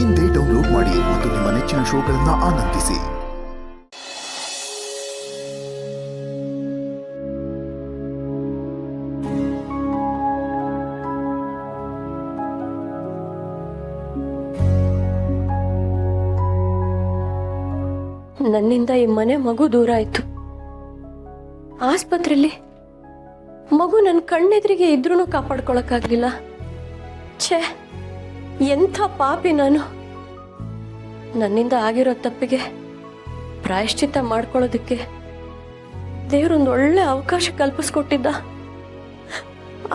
ಇಂದೇ ಡೌನ್ಲೋಡ್ ಮಾಡಿ ಮತ್ತು ನಿಮ್ಮ ನೆಚ್ಚಿನ ಶೋಗಳನ್ನು ಆನಂದಿಸಿ. ನನ್ನಿಂದ ಈ ಮನೆ ಮಗು ದೂರ ಆಯ್ತು. ಆಸ್ಪತ್ರೆಯಲ್ಲಿ ಮಗು ನನ್ನ ಕಣ್ಣೆದುರಿಗೆ ಇದ್ರೂ ಕಾಪಾಡ್ಕೊಳಕ್ಕಾಗ್ಲಿಲ್ಲ. ಛೇ, ಎಂಥ ಪಾಪಿ ನಾನು. ನನ್ನಿಂದ ಆಗಿರೋ ತಪ್ಪಿಗೆ ಪ್ರಾಯಶ್ಚಿತ್ತ ಮಾಡ್ಕೊಳ್ಳೋದಕ್ಕೆ ದೇವರೊಂದು ಒಳ್ಳೆ ಅವಕಾಶ ಕಲ್ಪಿಸ್ಕೊಟ್ಟಿದ್ದ.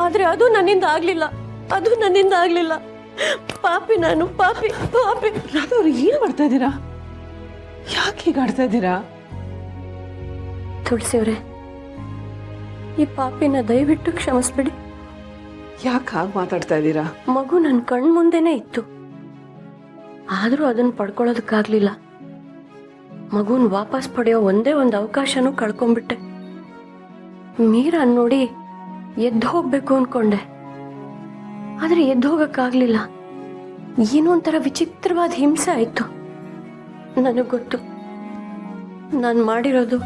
ಆದ್ರೆ ಅದು ನನ್ನಿಂದ ಆಗ್ಲಿಲ್ಲ. ಪಾಪಿ ನಾನು, ಪಾಪಿ. ರಾಧವ್ರು ಏನ್ ಮಾಡ್ತಾ ಇದ್ದೀರಾ? ಯಾಕೆ ಹೀಗಾಡ್ತಾ ಇದ್ದೀರಾ? ತುಳಸಿಯವ್ರೆ, ಈ ಪಾಪಿನ ದಯವಿಟ್ಟು ಕ್ಷಮಿಸ್ಬಿಡಿ. ಯಾಕೆ ಹಾಗೆ ಮಾತಾಡ್ತಾ ಇದ್ದೀರಾ? ಮಗು ನನ್ನ ಕಣ್ ಮುಂದೆನೇ ಇತ್ತು, ಆದ್ರೂ ಅದನ್ನ ಪಡ್ಕೊಳ್ಳೋದಕ್ಕಾಗ್ಲಿಲ್ಲ. ಮಗುನ್ ವಾಪಸ್ ಪಡೆಯೋ ಒಂದೇ ಒಂದು ಅವಕಾಶನೂ ಕಳ್ಕೊಂಡ್ಬಿಟ್ಟೆ. ಮೀರಾ ನೋಡಿ ಎದ್ದು ಹೋಗ್ಬೇಕು ಅನ್ಕೊಂಡೆ, ಆದ್ರೆ ಎದ್ದು ಹೋಗಕ್ಕಾಗ್ಲಿಲ್ಲ. ಏನೋ ಒಂಥರ ವಿಚಿತ್ರವಾದ ಹಿಂಸೆ ಆಯ್ತು. ನನಗೆ ಗೊತ್ತು, ನಾನು ಮಾಡಿರೋದು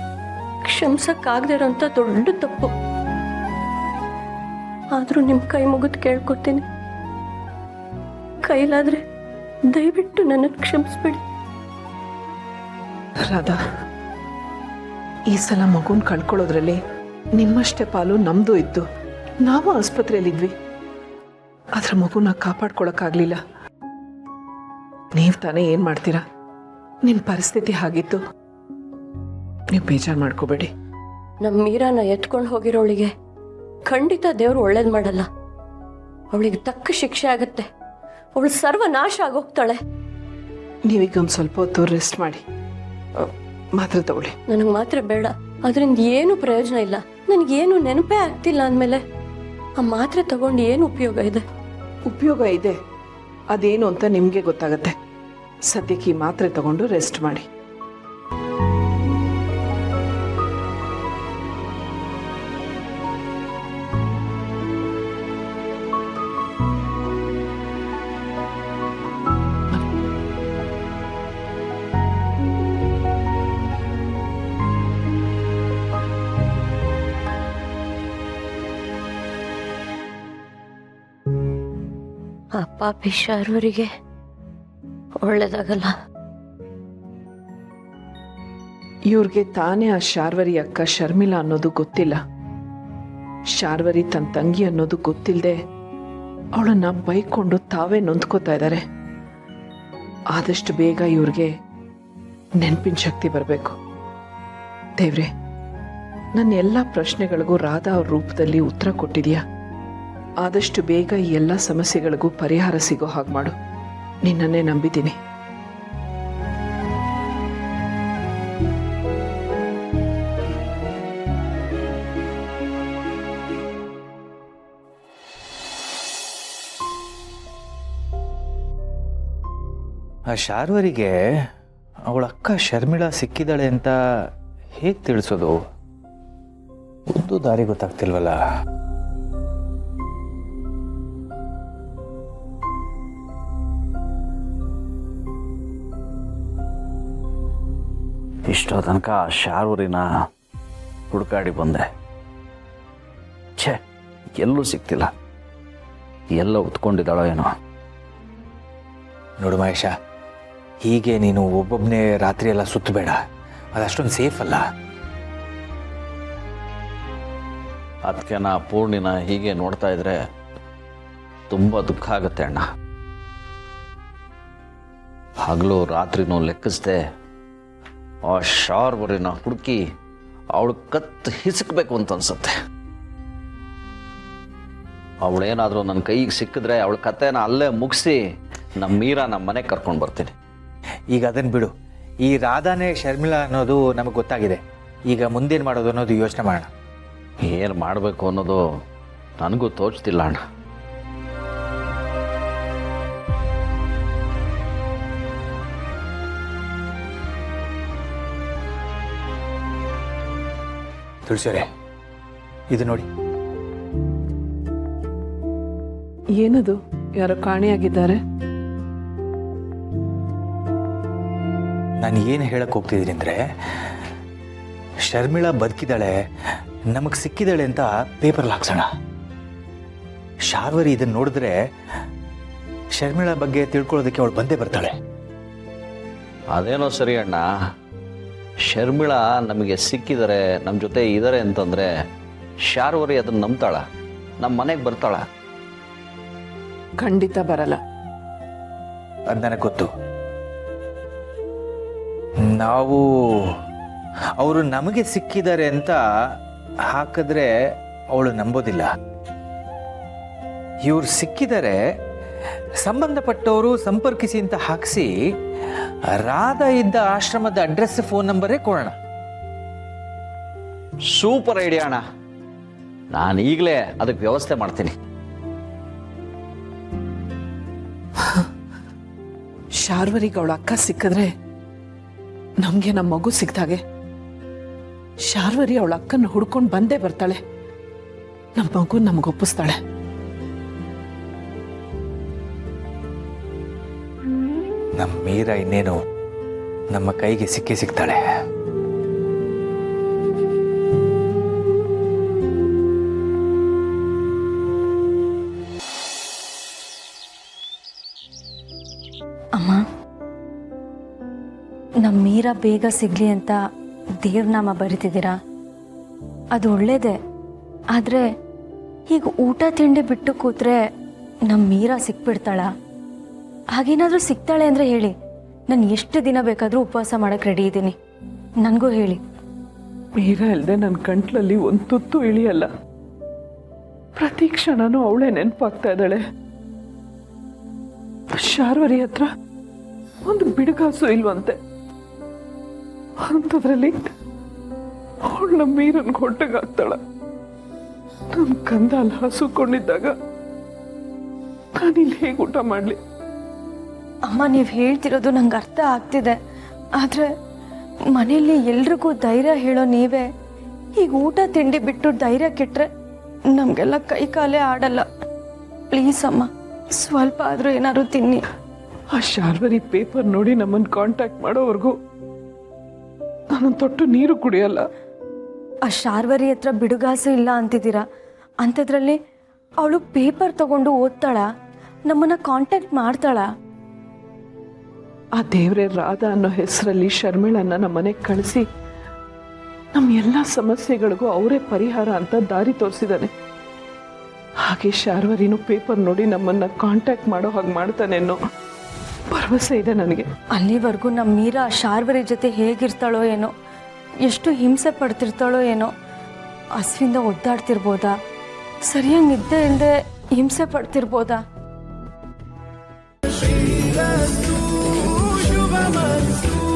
ಕ್ಷಮಿಸಕ್ಕಾಗದೇ ಇರೋಂಥ ದೊಡ್ಡ ತಪ್ಪು. ಆದ್ರೂ ನಿಮ್ಮ ಕೈ ಮುಗಿದು ಕೇಳ್ಕೊತೀನಿ, ಕೈಲಾದ್ರೆ ದಯವಿಟ್ಟು ನನ್ನನ್ನು ಕ್ಷಮಿಸ್ಬಿಡಿ. ರಾಧಾ, ಈ ಸಲ ಮಗುನ್ ಕಳ್ಕೊಳ್ಳೋದ್ರಲ್ಲಿ ನಿಮ್ಮಷ್ಟೇ ಪಾಲು ನಮ್ದು ಇತ್ತು. ನಾವು ಆಸ್ಪತ್ರೆಯಲ್ಲಿದ್ವಿ, ಆದ್ರೆ ಮಗುನ ಕಾಪಾಡ್ಕೊಳಕ್ಕಾಗ್ಲಿಲ್ಲ. ನೀವು ತಾನೇ ಏನ್ ಮಾಡ್ತೀರಾ? ನಿಮ್ಮ ಪರಿಸ್ಥಿತಿ ಹಾಗಿತ್ತು. ನೀವು ಬೇಜಾರು ಮಾಡ್ಕೋಬೇಡಿ. ನಮ್ಮ ಮೀರಾನ ಎತ್ಕೊಂಡು ಹೋಗಿರೋಳಿಗೆ ಖಂಡಿತ ದೇವ್ರು ಒಳ್ಳೇದು ಮಾಡಲ್ಲ. ಅವಳಿಗೆ ತಕ್ಕ ಶಿಕ್ಷೆ ಆಗುತ್ತೆ. ಅವಳು ಸರ್ವನಾಶ ಆಗೋಗ್ತಾಳೆ. ನೀವೀಗ ಒಂದು ಸ್ವಲ್ಪ ಹೊತ್ತು ರೆಸ್ಟ್ ಮಾಡಿ, ಮಾತ್ರೆ ತಗೊಳ್ಳಿ. ನನಗೆ ಮಾತ್ರೆ ಬೇಡ, ಅದರಿಂದ ಏನು ಪ್ರಯೋಜನ ಇಲ್ಲ. ನನಗೇನು ನೆನಪೇ ಆಗ್ತಿಲ್ಲ ಅಂದಮೇಲೆ ಆ ಮಾತ್ರೆ ತಗೊಂಡು ಏನು ಉಪಯೋಗ ಇದೆ? ಉಪಯೋಗ ಇದೆ, ಅದೇನು ಅಂತ ನಿಮಗೆ ಗೊತ್ತಾಗತ್ತೆ. ಸದ್ಯಕ್ಕೆ ಈ ಮಾತ್ರೆ ತಗೊಂಡು ರೆಸ್ಟ್ ಮಾಡಿ. ಆ ಪಾಪಿ ಶಾರ್ವರಿಗೆ ಒಳ್ಳೇದಾಗಲ್ಲ. ಇವ್ರಿಗೆ ತಾನೇ ಆ ಶಾರ್ವರಿ ಅಕ್ಕ ಶರ್ಮಿಳಾ ಅನ್ನೋದು ಗೊತ್ತಿಲ್ಲ. ಶಾರ್ವರಿ ತನ್ನ ತಂಗಿ ಅನ್ನೋದು ಗೊತ್ತಿಲ್ಲದೆ ಅವಳನ್ನ ಬೈಕೊಂಡು ತಾವೇ ನೊಂದ್ಕೋತಾ ಇದ್ದಾರೆ. ಆದಷ್ಟು ಬೇಗ ಇವ್ರಿಗೆ ನೆನಪಿನ ಶಕ್ತಿ ಬರಬೇಕು. ದೇವ್ರೆ, ನನ್ನ ಎಲ್ಲ ಪ್ರಶ್ನೆಗಳಿಗೂ ರಾಧಾ ಅವ್ರ ರೂಪದಲ್ಲಿ ಉತ್ತರ ಕೊಟ್ಟಿದ್ಯಾ. ಆದಷ್ಟು ಬೇಗ ಈ ಎಲ್ಲ ಸಮಸ್ಯೆಗಳಿಗೂ ಪರಿಹಾರ ಸಿಗೋ ಹಾಗೆ ಮಾಡು. ನಿನ್ನನ್ನೇ ನಂಬಿದ್ದೀನಿ. ಆ ಶಾರ್ವರಿಗೆ ಅವಳ ಅಕ್ಕ ಶರ್ಮಿಳಾ ಸಿಕ್ಕಿದ್ದಾಳೆ ಅಂತ ಹೇಗೆ ತಿಳಿಸೋದು? ಒಂದು ದಾರಿ ಗೊತ್ತಾಗ್ತಿಲ್ವಲ್ಲ. ಇಷ್ಟೋ ತನಕ ಆ ಶಾರ್ವರಿನ ಹುಡುಕಾಡಿ ಬಂದೆ. ಛೇ, ಎಲ್ಲೂ ಸಿಕ್ತಿಲ್ಲ. ಎಲ್ಲ ಉತ್ಕೊಂಡಿದ್ದಾಳೋ ಏನೋ. ನೋಡು ಮಹೇಶ, ಹೀಗೆ ನೀನು ಒಬ್ಬೊಬ್ಬನೇ ರಾತ್ರಿ ಎಲ್ಲ ಸುತ್ತಬೇಡ. ಅದಷ್ಟೊಂದು ಸೇಫ್ ಅಲ್ಲ. ಅದಕ್ಕೆ ನಾ ಪೂರ್ಣಿನ ಹೀಗೆ ನೋಡ್ತಾ ಇದ್ರೆ ತುಂಬ ದುಃಖ ಆಗುತ್ತೆ ಅಣ್ಣ. ಹಗಲು ರಾತ್ರಿನೂ ಲೆಕ್ಕಿಸ್ದೆ ಆ ಶಾರ್ವರಿನ ಹುಡುಕಿ ಅವಳು ಕತ್ತು ಹಿಸಕ್ಬೇಕು ಅಂತ ಅನ್ಸುತ್ತೆ. ಅವಳೇನಾದರೂ ನನ್ನ ಕೈಗೆ ಸಿಕ್ಕಿದ್ರೆ ಅವಳ ಕತೆನ ಅಲ್ಲೇ ಮುಗಿಸಿ ನಮ್ಮ ಮೀರಾ ನಮ್ಮ ಮನೆಗೆ ಕರ್ಕೊಂಡು ಬರ್ತೀನಿ. ಈಗ ಅದನ್ನು ಬಿಡು. ಈ ರಾಧಾನೇ ಶರ್ಮಿಳಾ ಅನ್ನೋದು ನಮಗೆ ಗೊತ್ತಾಗಿದೆ. ಈಗ ಮುಂದೇನು ಮಾಡೋದು ಅನ್ನೋದು ಯೋಚನೆ ಮಾಡೋಣ. ಏನು ಮಾಡಬೇಕು ಅನ್ನೋದು ನನಗೂ ತೋಚ್ತಿಲ್ಲ ಅಣ್ಣ. ತುಳಸಿಯವರೇ, ಇದು ನೋಡಿ. ಏನದು? ಯಾರೋ ಕಾಣೆಯಾಗಿದ್ದಾರೆ? ನಾನು ಏನು ಹೇಳಕ್ಕೆ ಹೋಗ್ತಿದ್ದೀನಿ ಅಂದರೆ, ಶರ್ಮಿಳಾ ಬದುಕಿದ್ದಾಳೆ, ನಮಗೆ ಸಿಕ್ಕಿದ್ದಾಳೆ ಅಂತ ಪೇಪರ್ಲ್ಲಿ ಹಾಕ್ಸೋಣ. ಶಾರ್ವರಿ ಇದನ್ನು ನೋಡಿದ್ರೆ ಶರ್ಮಿಳಾ ಬಗ್ಗೆ ತಿಳ್ಕೊಳ್ಳೋದಕ್ಕೆ ಅವಳು ಬಂದೇ ಬರ್ತಾಳೆ. ಅದೇನೋ ಸರಿ ಅಣ್ಣ, ಶರ್ಮಿಳಾ ನಮಗೆ ಸಿಕ್ಕಿದ್ದಾರೆ, ನಮ್ಮ ಜೊತೆ ಇದ್ದಾರೆ ಅಂತಂದರೆ ಶಾರ್ವರಿ ಅದನ್ನು ನಂಬ್ತಾಳ, ನಮ್ಮ ಮನೆಗೆ ಬರ್ತಾಳ? ಖಂಡಿತ ಬರಲ್ಲ. ಅದು ನನಗೆ ಗೊತ್ತು. ನಾವು ಅವರು ನಮಗೆ ಸಿಕ್ಕಿದ್ದಾರೆ ಅಂತ ಹಾಕಿದ್ರೆ ಅವಳು ನಂಬೋದಿಲ್ಲ. ಇವ್ರು ಸಿಕ್ಕಿದರೆ ಸಂಬಂಧಪಟ್ಟವರು ಸಂಪರ್ಕಿಸಿ ಅಂತ ಹಾಕಿಸಿ ರಾಧಾ ಇದ್ದ ಆಶ್ರಮದ ಅಡ್ರೆಸ್, ಫೋನ್ ನಂಬರೇ ಕೊಡೋಣ. ಸೂಪರ್ ಐಡಿಯಾ ಅಣ್ಣ, ನಾನು ಈಗಲೇ ಅದಕ್ಕೆ ವ್ಯವಸ್ಥೆ ಮಾಡ್ತೀನಿ. ಶಾರ್ವರಿಗೆ ಅವಳ ಅಕ್ಕ ಸಿಕ್ಕಿದ್ರೆ ನಮಗೆ ನಮ್ಮ ಮಗು ಸಿಕ್ತಾಗೆ. ಶಾರ್ವರಿ ಅವಳ ಅಕ್ಕನ ಹುಡ್ಕೊಂಡು ಬಂದೇ ಬರ್ತಾಳೆ, ನಮ್ಮ ಮಗು ನಮ್ಗೆ ಒಪ್ಪಿಸ್ತಾಳೆ. ನಮ್ಮ ಮೀರಾ ಇನ್ನೇನು ನಮ್ಮ ಕೈಗೆ ಸಿಕ್ಕೇ ಸಿಗ್ತಾಳೆ. ಅಮ್ಮ, ನಮ್ಮ ಮೀರಾ ಬೇಗ ಸಿಗಲಿ ಅಂತ ದೇವ್ರನಾಮ ಬರಿತಿದ್ದೀರಾ, ಅದು ಒಳ್ಳೇದೇ. ಆದರೆ ಈಗ ಊಟ ತಿಂಡಿ ಬಿಟ್ಟು ಕೂತ್ರೆ ನಮ್ಮ ಮೀರಾ ಸಿಕ್ಬಿಡ್ತಾಳ? ಹಾಗೇನಾದರೂ ಸಿಗ್ತಾಳೆ ಅಂದರೆ ಹೇಳಿ, ನಾನು ಎಷ್ಟು ದಿನ ಬೇಕಾದರೂ ಉಪವಾಸ ಮಾಡೋಕ್ಕೆ ರೆಡಿ ಇದ್ದೀನಿ. ನನಗೂ ಹೇಳಿ. ಮೀರಾ ಇಲ್ಲದೆ ನನ್ನ ಕಂಟ್ಲಲ್ಲಿ ಒಂದು ತುತ್ತು ಇಳಿಯಲ್ಲ. ಪ್ರತಿ ಕ್ಷಣನೂ ಅವಳೇ ನೆನಪಾಗ್ತಾ ಇದ್ದಾಳೆ. ಶಾರ್ವರಿ ಹತ್ರ ಒಂದು ಬಿಡುಗಾಸು ಇಲ್ವಂತೆ. ಅಂಥದ್ರಲ್ಲಿ ಅವಳು ನಮ್ಮ ಮೀರನ್ ಹೊಟ್ಟೆಗಾಗ್ತಾಳ. ನನ್ನ ಕಂದ ಅಲ್ಲಿ ಹಸುಕೊಂಡಿದ್ದಾಗ ನಾನಿಲ್ಲಿ ಹೇಗೆ ಊಟ ಮಾಡಲಿ? ಅಮ್ಮ, ನೀವು ಹೇಳ್ತಿರೋದು ನಂಗೆ ಅರ್ಥ ಆಗ್ತಿದೆ. ಆದರೆ ಮನೆಯಲ್ಲಿ ಎಲ್ರಿಗೂ ಧೈರ್ಯ ಹೇಳೋ ನೀವೇ ಈಗ ಊಟ ತಿಂಡಿ ಬಿಟ್ಟು ಧೈರ್ಯ ಕೆಟ್ಟರೆ ನಮಗೆಲ್ಲ ಕೈ ಕಾಲೇ ಆಡಲ್ಲ. ಪ್ಲೀಸ್ ಅಮ್ಮ, ಸ್ವಲ್ಪ ಆದರೂ ಏನಾದ್ರು ತಿನ್ನಿ. ಆ ಶಾರ್ವರಿ ಪೇಪರ್ ನೋಡಿ ನಮ್ಮನ್ನು ಕಾಂಟ್ಯಾಕ್ಟ್ ಮಾಡೋವರೆಗೂ ನಾನು ತೊಟ್ಟು ನೀರು ಕುಡಿಯಲ್ಲ. ಆ ಶಾರ್ವರಿ ಹತ್ರ ಬಿಡುಗಾಸು ಇಲ್ಲ ಅಂತಿದ್ದೀರಾ, ಅಂಥದ್ರಲ್ಲಿ ಅವಳು ಪೇಪರ್ ತಗೊಂಡು ಓದ್ತಾಳ, ನಮ್ಮನ್ನು ಕಾಂಟ್ಯಾಕ್ಟ್ ಮಾಡ್ತಾಳ? ಆ ದೇವ್ರೆ ರಾಧಾ ಅನ್ನೋ ಹೆಸರಲ್ಲಿ ಶರ್ಮಿಳನ್ನ ನಮ್ಮ ಮನೆಗೆ ಕಳಿಸಿ ನಮ್ಮ ಎಲ್ಲ ಸಮಸ್ಯೆಗಳಿಗೂ ಅವರೇ ಪರಿಹಾರ ಅಂತ ದಾರಿ ತೋರಿಸಿದ್ದಾನೆ. ಹಾಗೆ ಶಾರ್ವರಿನೂ ಪೇಪರ್ ನೋಡಿ ನಮ್ಮನ್ನ ಕಾಂಟ್ಯಾಕ್ಟ್ ಮಾಡೋ ಹಾಗೆ ಮಾಡ್ತಾನೆ ಅನ್ನೋ ಭರವಸೆ ಇದೆ ನನಗೆ. ಅಲ್ಲಿವರೆಗೂ ನಮ್ಮ ಮೀರಾ ಶಾರ್ವರಿ ಜೊತೆ ಹೇಗಿರ್ತಾಳೋ ಏನೋ, ಎಷ್ಟು ಹಿಂಸೆ ಪಡ್ತಿರ್ತಾಳೋ ಏನೋ. ಹಸುವಿಂದ ಒದ್ದಾಡ್ತಿರ್ಬೋದಾ, ಸರಿಯಾಗಿ ನಿದ್ದೆ ಇಲ್ಲದೆ ಹಿಂಸೆ ಪಡ್ತಿರ್ಬೋದಾ? ಶುಭಮಸ್ತು